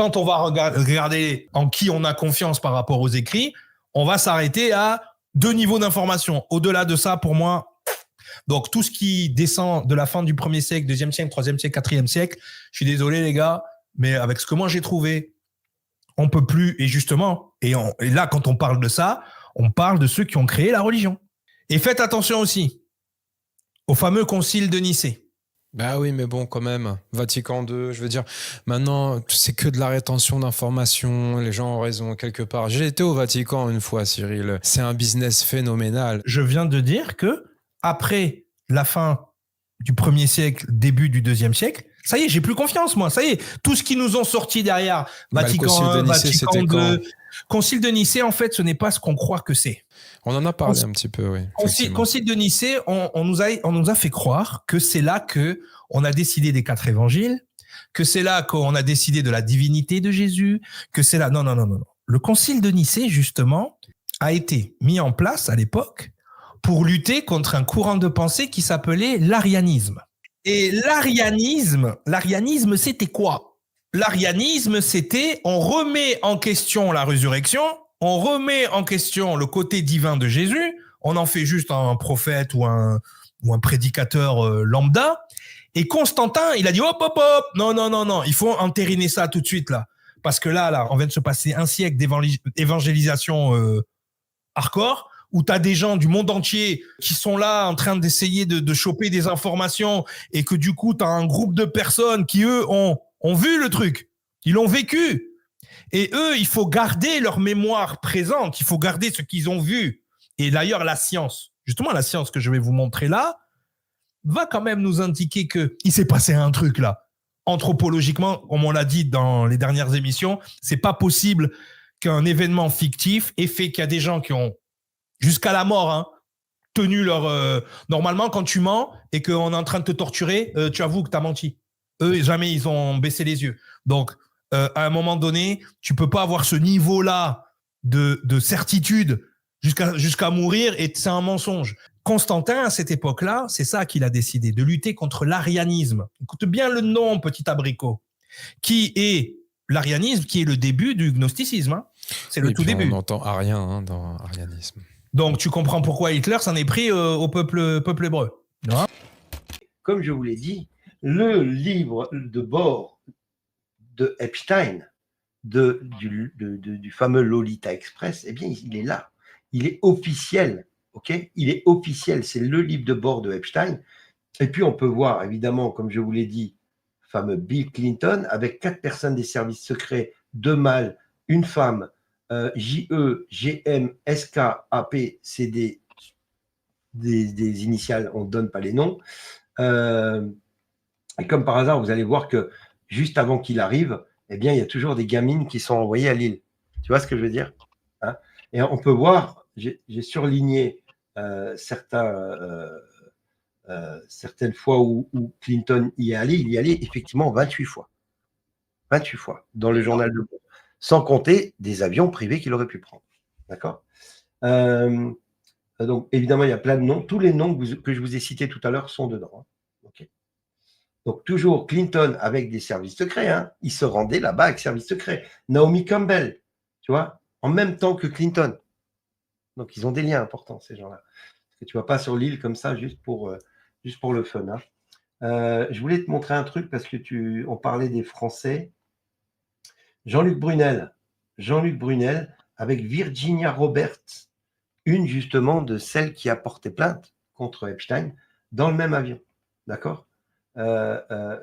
quand on va regarder en qui on a confiance par rapport aux écrits, on va s'arrêter à 2 niveaux d'information. Au-delà de ça, pour moi, donc tout ce qui descend de la fin du 1er siècle, 2e siècle, 3e siècle, 4e siècle, je suis désolé les gars, mais avec ce que moi j'ai trouvé, on peut plus, et justement, et là quand on parle de ça, on parle de ceux qui ont créé la religion. Et faites attention aussi au fameux concile de Nicée. Bah oui, mais bon, quand même, Vatican II, je veux dire, maintenant, c'est que de la rétention d'informations, les gens ont raison quelque part. J'ai été au Vatican une fois, Cyril, c'est un business phénoménal. Je viens de dire que après la fin du 1er siècle, début du 2e siècle, ça y est, j'ai plus confiance, moi. Ça y est, tout ce qui nous ont sorti derrière, Vatican I, Vatican II, Concile de Nicée, en fait, ce n'est pas ce qu'on croit que c'est. On en a parlé un petit peu, oui. Concile de Nicée, on nous a fait croire que c'est là que on a décidé des 4 évangiles, que c'est là qu'on a décidé de la divinité de Jésus, que c'est là. Non. Le Concile de Nicée, justement, a été mis en place à l'époque pour lutter contre un courant de pensée qui s'appelait l'arianisme. Et l'arianisme, c'était quoi? L'arianisme, c'était on remet en question la résurrection, on remet en question le côté divin de Jésus, on en fait juste un prophète ou un prédicateur lambda. Et Constantin, il a dit hop, non, il faut entériner ça tout de suite là, parce que là, on vient de se passer un siècle d'évangélisation hardcore, où tu as des gens du monde entier qui sont là en train d'essayer de choper des informations, et que du coup, tu as un groupe de personnes qui, eux, ont vu le truc, ils l'ont vécu. Et eux, il faut garder leur mémoire présente, il faut garder ce qu'ils ont vu. Et d'ailleurs, la science, justement la science que je vais vous montrer là, va quand même nous indiquer qu'il s'est passé un truc là. Anthropologiquement, comme on l'a dit dans les dernières émissions, c'est pas possible qu'un événement fictif ait fait qu'il y a des gens qui ont, jusqu'à la mort, tenu leur... Normalement, quand tu mens et qu'on est en train de te torturer, tu avoues que tu as menti. Eux, jamais ils ont baissé les yeux. Donc, à un moment donné, tu peux pas avoir ce niveau-là de certitude jusqu'à mourir, et c'est un mensonge. Constantin, à cette époque-là, c'est ça qu'il a décidé, de lutter contre l'arianisme. Écoute bien le nom, petit abricot. Qui est l'arianisme, qui est le début du gnosticisme. C'est le tout début. On entend arien dans arianisme. Donc, tu comprends pourquoi Hitler s'en est pris au peuple hébreu. Non ? Comme je vous l'ai dit, le livre de bord de Epstein, du fameux Lolita Express, eh bien, il est là. Il est officiel, ok ? Il est officiel, c'est le livre de bord de Epstein. Et puis, on peut voir, évidemment, comme je vous l'ai dit, le fameux Bill Clinton, avec 4 personnes des services secrets, 2 mâles, une femme, J-E, G-M, S-K, A-P, C-D, des initiales, on ne donne pas les noms. Et comme par hasard, vous allez voir que juste avant qu'il arrive, eh bien, il y a toujours des gamines qui sont envoyées à Lille. Tu vois ce que je veux dire, hein? Et on peut voir, j'ai surligné certaines fois où Clinton y est allé. Il y allait effectivement 28 fois. 28 fois dans le journal de bord. Sans compter des avions privés qu'il aurait pu prendre. D'accord ? Donc, évidemment, il y a plein de noms. Tous les noms que je vous ai cités tout à l'heure sont dedans. Hein. Okay. Donc, toujours Clinton avec des services secrets. Hein. Il se rendait là-bas avec services secrets. Naomi Campbell, tu vois, en même temps que Clinton. Donc, ils ont des liens importants, ces gens-là. Parce que tu ne vas pas sur l'île comme ça juste pour le fun. Hein. Je voulais te montrer un truc parce que on parlait des Français. Jean-Luc Brunel avec Virginia Roberts, une justement de celles qui a porté plainte contre Epstein dans le même avion. D'accord ?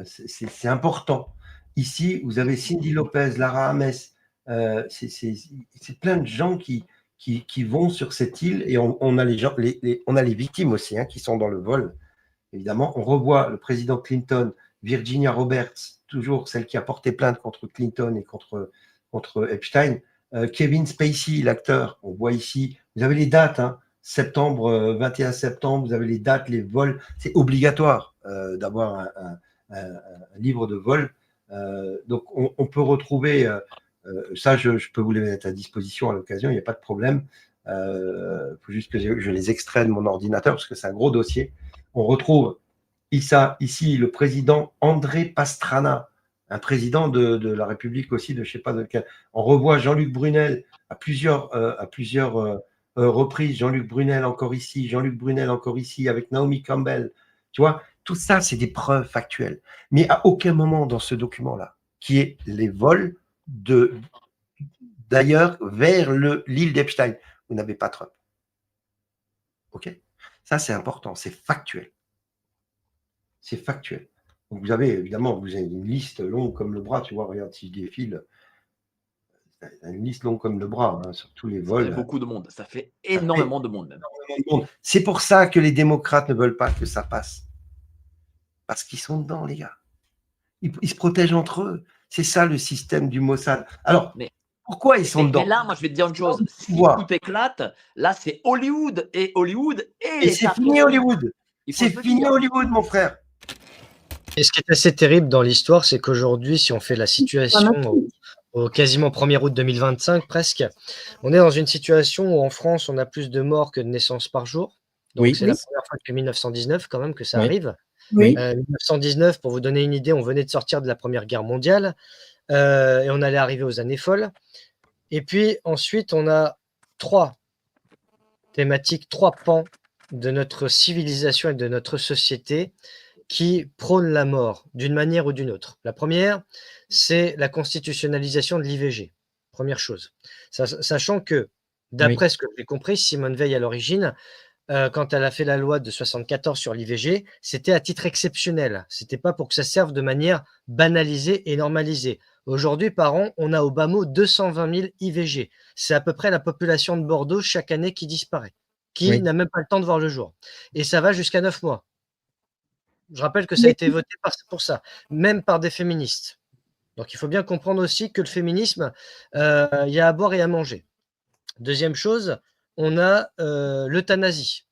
C'est important. Ici, vous avez Cindy Lopez, Lara Ames, c'est plein de gens qui vont sur cette île, et on a les victimes aussi qui sont dans le vol. Évidemment, on revoit le président Clinton, Virginia Roberts, toujours celle qui a porté plainte contre Clinton et contre Epstein. Kevin Spacey, l'acteur, on voit ici, vous avez les dates, 21 septembre, vous avez les dates, les vols. C'est obligatoire d'avoir un livre de vol. Donc, on peut retrouver, ça, je peux vous les mettre à disposition à l'occasion, il n'y a pas de problème. Il faut juste que je les extrais de mon ordinateur parce que c'est un gros dossier. On retrouve ici le président André Pastrana, un président de la République aussi, de je sais pas de quel. On revoit Jean-Luc Brunel à plusieurs reprises. Jean-Luc Brunel encore ici, Jean-Luc Brunel encore ici, avec Naomi Campbell. Tu vois, tout ça, c'est des preuves factuelles. Mais à aucun moment dans ce document-là, qui est les vols d'ailleurs vers l'île d'Epstein, vous n'avez pas Trump. OK? Ça, c'est important, c'est factuel. C'est factuel. Donc vous avez évidemment une liste longue comme le bras, tu vois, regarde si je défile, une liste longue comme le bras sur tous les vols. Ça fait beaucoup de monde, ça fait énormément de monde même. C'est pour ça que les démocrates ne veulent pas que ça passe. Parce qu'ils sont dedans, les gars. Ils se protègent entre eux. C'est ça le système du Mossad. Alors, pourquoi ils sont dedans? Mais là, moi, je vais te dire une chose. Si tout éclate, là, c'est Hollywood. Et c'est fini Hollywood. C'est fini Hollywood, mon frère. Et ce qui est assez terrible dans l'histoire, c'est qu'aujourd'hui, si on fait la situation au quasiment 1er août 2025, presque, on est dans une situation où en France, on a plus de morts que de naissances par jour. Donc, c'est la première fois depuis 1919 quand même que ça arrive. 1919, pour vous donner une idée, on venait de sortir de la Première Guerre mondiale et on allait arriver aux années folles. Et puis ensuite, on a 3 thématiques, 3 pans de notre civilisation et de notre société qui prônent la mort d'une manière ou d'une autre. La première, c'est la constitutionnalisation de l'IVG. Première chose. Sachant que, d'après ce que j'ai compris, Simone Veil à l'origine, quand elle a fait la loi de 74 sur l'IVG, c'était à titre exceptionnel. C'était pas pour que ça serve de manière banalisée et normalisée. Aujourd'hui, par an, on a au bas mot 220 000 IVG. C'est à peu près la population de Bordeaux chaque année qui disparaît, qui n'a même pas le temps de voir le jour. Et ça va jusqu'à 9 mois. Je rappelle que ça a été voté pour ça, même par des féministes. Donc il faut bien comprendre aussi que le féminisme, il y a à boire et à manger. Deuxième chose, on a l'euthanasie.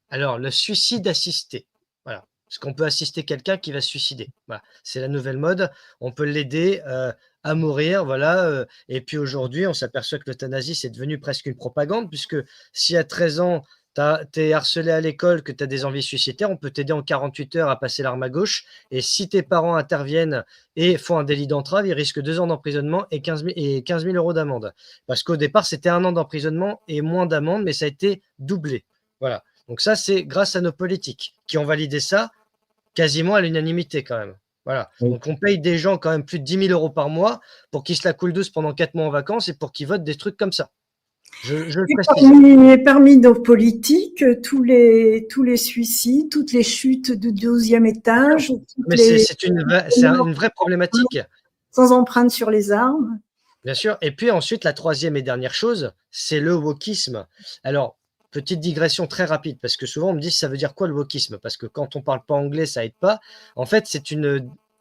Alors, le suicide assisté. Voilà. Parce qu'on peut assister quelqu'un qui va se suicider. Voilà. C'est la nouvelle mode. On peut l'aider à mourir. Voilà. Et puis aujourd'hui, on s'aperçoit que l'euthanasie, c'est devenu presque une propagande, puisque si à 13 ans, tu es harcelé à l'école, que tu as des envies suicidaires, on peut t'aider en 48 heures à passer l'arme à gauche. Et si tes parents interviennent et font un délit d'entrave, ils risquent 2 ans d'emprisonnement et 15 000 euros d'amende. Parce qu'au départ, c'était 1 an d'emprisonnement et moins d'amende, mais ça a été doublé. Voilà. Donc ça, c'est grâce à nos politiques qui ont validé ça quasiment à l'unanimité quand même. Voilà. Donc on paye des gens quand même plus de 10 000 euros par mois pour qu'ils se la coulent douce pendant 4 mois en vacances et pour qu'ils votent des trucs comme ça. Parmi nos politiques, tous les suicides, toutes les chutes de 12e étage. Mais c'est une vraie problématique. Sans empreinte sur les armes. Bien sûr. Et puis ensuite, la troisième et dernière chose, c'est le wokisme. Alors, petite digression très rapide, parce que souvent on me dit ça veut dire quoi le wokisme? Parce que quand on parle pas anglais, ça aide pas. En fait,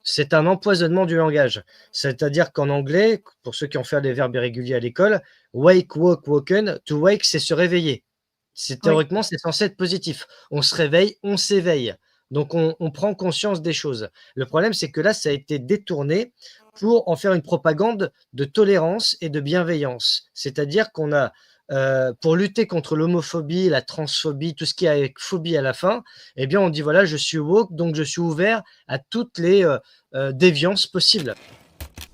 c'est un empoisonnement du langage. C'est-à-dire qu'en anglais, pour ceux qui ont fait des verbes irréguliers à l'école, wake, woke, woken, to wake, c'est se réveiller. Théoriquement, c'est censé être positif. On se réveille, on s'éveille. Donc, on prend conscience des choses. Le problème, c'est que là, ça a été détourné pour en faire une propagande de tolérance et de bienveillance. C'est-à-dire qu'on a, pour lutter contre l'homophobie, la transphobie, tout ce qui est avec phobie à la fin, eh bien, on dit, voilà, je suis woke, donc je suis ouvert à toutes les déviances possibles.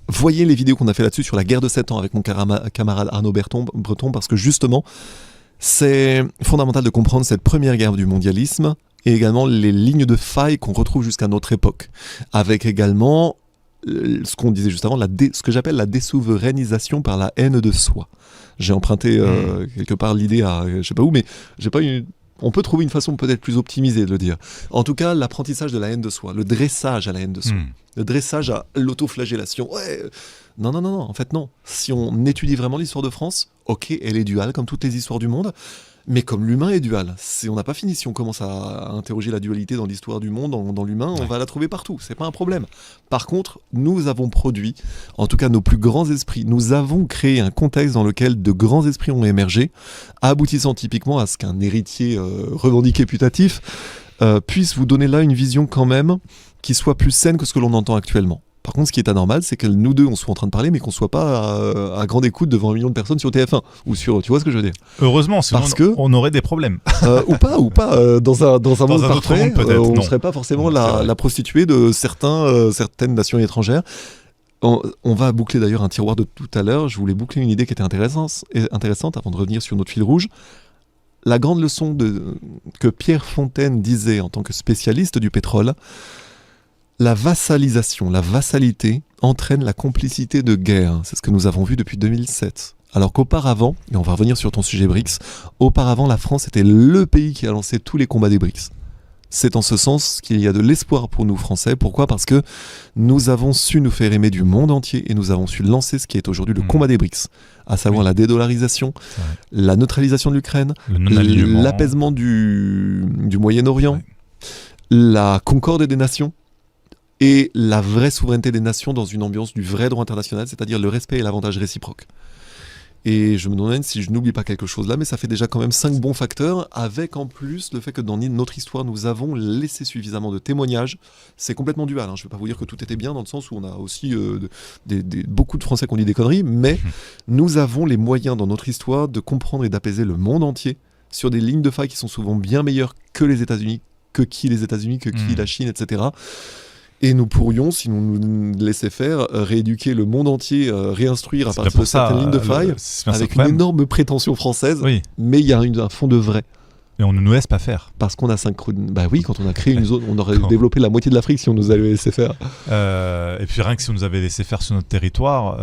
Voyez les vidéos qu'on a fait là-dessus sur la guerre de 7 ans avec mon camarade Arnaud Breton, parce que justement, c'est fondamental de comprendre cette première guerre du mondialisme et également les lignes de faille qu'on retrouve jusqu'à notre époque, avec également ce qu'on disait juste avant, ce que j'appelle la désouverainisation par la haine de soi. J'ai emprunté quelque part l'idée à, je sais pas où, mais j'ai pas eu... On peut trouver une façon peut-être plus optimisée de le dire. En tout cas, l'apprentissage de la haine de soi, le dressage à la haine de soi, le dressage à l'autoflagellation. Ouais. Non, en fait non. Si on étudie vraiment l'histoire de France, ok, elle est duale comme toutes les histoires du monde, mais comme l'humain est dual. On n'a pas fini. Si on commence à interroger la dualité dans l'histoire du monde, dans l'humain, on va la trouver partout. C'est pas un problème. Par contre, nous avons produit, en tout cas nos plus grands esprits, nous avons créé un contexte dans lequel de grands esprits ont émergé, aboutissant typiquement à ce qu'un héritier revendiqué putatif puisse vous donner là une vision quand même qui soit plus saine que ce que l'on entend actuellement. Par contre, ce qui est anormal, c'est que nous deux, on soit en train de parler, mais qu'on soit pas à grande écoute devant 1 million de personnes sur TF1 ou sur, tu vois ce que je veux dire? Heureusement, sinon Parce que- on aurait des problèmes. Ou pas, dans un monde un autre parfait, monde, peut-être, on ne non. serait pas forcément C'est vrai. la prostituée de certaines nations étrangères. On va boucler d'ailleurs un tiroir de tout à l'heure. Je voulais boucler une idée qui était intéressante avant de revenir sur notre fil rouge. La grande leçon que Pierre Fontaine disait en tant que spécialiste du pétrole, la vassalisation, la vassalité entraîne la complicité de guerre. C'est ce que nous avons vu depuis 2007. Alors qu'auparavant, et on va revenir sur ton sujet BRICS, auparavant la France était le pays qui a lancé tous les combats des BRICS. C'est en ce sens qu'il y a de l'espoir pour nous Français. Pourquoi ? Parce que nous avons su nous faire aimer du monde entier et nous avons su lancer ce qui est aujourd'hui le combat des BRICS, à savoir la dédollarisation, la neutralisation de l'Ukraine, Le non-alignement. l'apaisement du Moyen-Orient, la concorde des nations et la vraie souveraineté des nations dans une ambiance du vrai droit international, c'est-à-dire le respect et l'avantage réciproque. Et je me demande si je n'oublie pas quelque chose là, mais ça fait déjà quand même 5 bons facteurs, avec en plus le fait que dans notre histoire, nous avons laissé suffisamment de témoignages. C'est complètement dual, hein. Je ne vais pas vous dire que tout était bien, dans le sens où on a aussi beaucoup de Français qui ont dit des conneries, mais nous avons les moyens dans notre histoire de comprendre et d'apaiser le monde entier sur des lignes de faille qui sont souvent bien meilleures que les États-Unis, que la Chine, etc. Et nous pourrions, si nous nous laissions faire, rééduquer le monde entier, réinstruire à C'est partir pour de ça, certaines lignes de faille, c'est bien ça avec le une problème. énorme prétention française, Oui, mais il y a un fond de vrai. et on ne nous laisse pas faire. Parce qu'on a synchronisé. Bah oui, quand on a créé une zone, on aurait Quand- développé la moitié de l'Afrique si on nous avait laissé faire. Et puis rien que si on nous avait laissé faire sur notre territoire,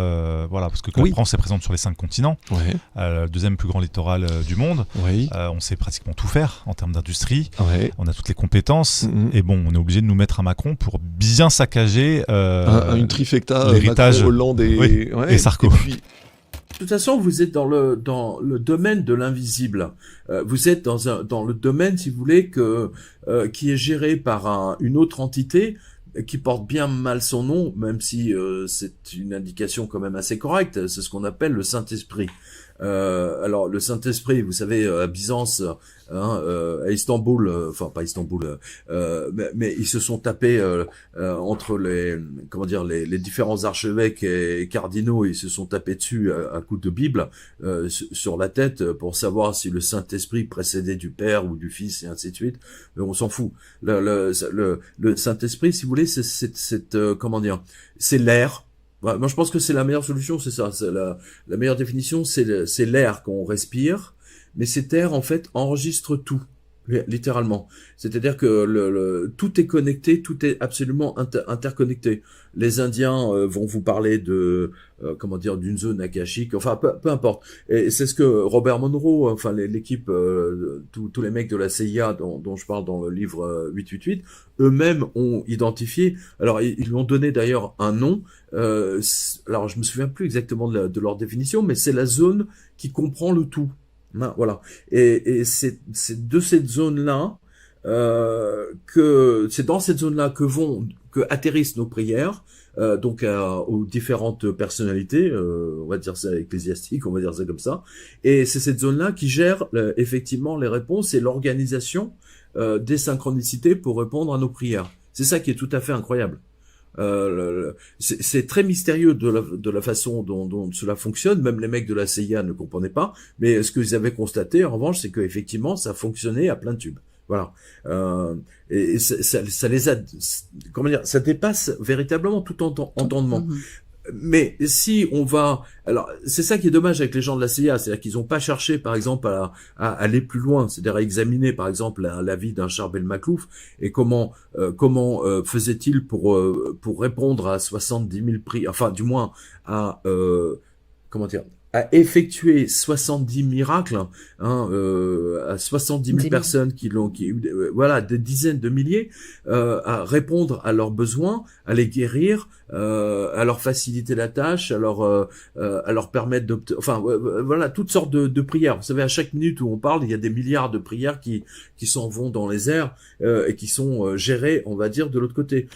voilà, parce que la Oui. France est présente sur les 5 continents, Ouais, le deuxième plus grand littoral du monde, oui, on sait pratiquement tout faire en termes d'industrie, ouais. on a toutes les compétences, Mhm. et bon, on est obligé de nous mettre à Macron pour bien saccager Une trifecta, l'héritage, Macron, Hollande et, oui, ouais, et Sarko. puis, De toute façon, vous êtes dans le domaine de l'invisible. Vous êtes dans le domaine, si vous voulez, qui est géré par une autre entité qui porte bien mal son nom, même si c'est une indication quand même assez correcte. C'est ce qu'on appelle le Saint-Esprit. Alors le Saint-Esprit, vous savez, à Byzance, à Istanbul, enfin pas Istanbul, mais ils se sont tapés entre les différents archevêques et cardinaux, ils se sont tapés dessus à coups de Bible sur la tête pour savoir si le Saint-Esprit précédait du Père ou du Fils et ainsi de suite. Mais on s'en fout. Le Saint-Esprit, si vous voulez, c'est l'air. Ouais, moi, je pense que c'est la meilleure solution, c'est ça. C'est la meilleure définition, c'est l'air qu'on respire, mais cet air, en fait, enregistre tout, littéralement. C'est-à-dire que tout est connecté, tout est absolument interconnecté. Les Indiens vont vous parler d'une zone akashique, enfin, peu importe. Et c'est ce que Robert Monroe, enfin, l'équipe, tous les mecs de la CIA dont je parle dans le livre 888, eux-mêmes ont identifié. Alors, ils lui ont donné d'ailleurs un nom. Alors, je me souviens plus exactement de leur définition, mais c'est la zone qui comprend le tout. Voilà. Et c'est de cette zone-là c'est dans cette zone-là que atterrissent nos prières. Donc aux différentes personnalités, on va dire ça ecclésiastiques, on va dire ça comme ça. Et c'est cette zone-là qui gère effectivement les réponses et l'organisation des synchronicités pour répondre à nos prières. C'est ça qui est tout à fait incroyable. C'est très mystérieux de la façon dont cela fonctionne. Même les mecs de la CIA ne comprenaient pas. Mais ce qu'ils avaient constaté, en revanche, c'est qu'effectivement, ça fonctionnait à plein de tubes. Voilà. Et ça les a, comment dire, ça dépasse véritablement tout entendement. Mais si on va, alors c'est ça qui est dommage avec les gens de la CIA, c'est-à-dire qu'ils n'ont pas cherché, par exemple, à aller plus loin, c'est-à-dire à examiner, par exemple, la vie d'un Charbel Maclouf et comment faisait-il pour répondre à 70 000 prières, enfin du moins à à effectuer 70 miracles, à 70 000 personnes voilà, des dizaines de milliers, à répondre à leurs besoins, à les guérir, à leur faciliter la tâche, à leur permettre voilà, toutes sortes de prières. Vous savez, à chaque minute où on parle, il y a des milliards de prières qui s'en vont dans les airs, et qui sont gérées, on va dire, de l'autre côté.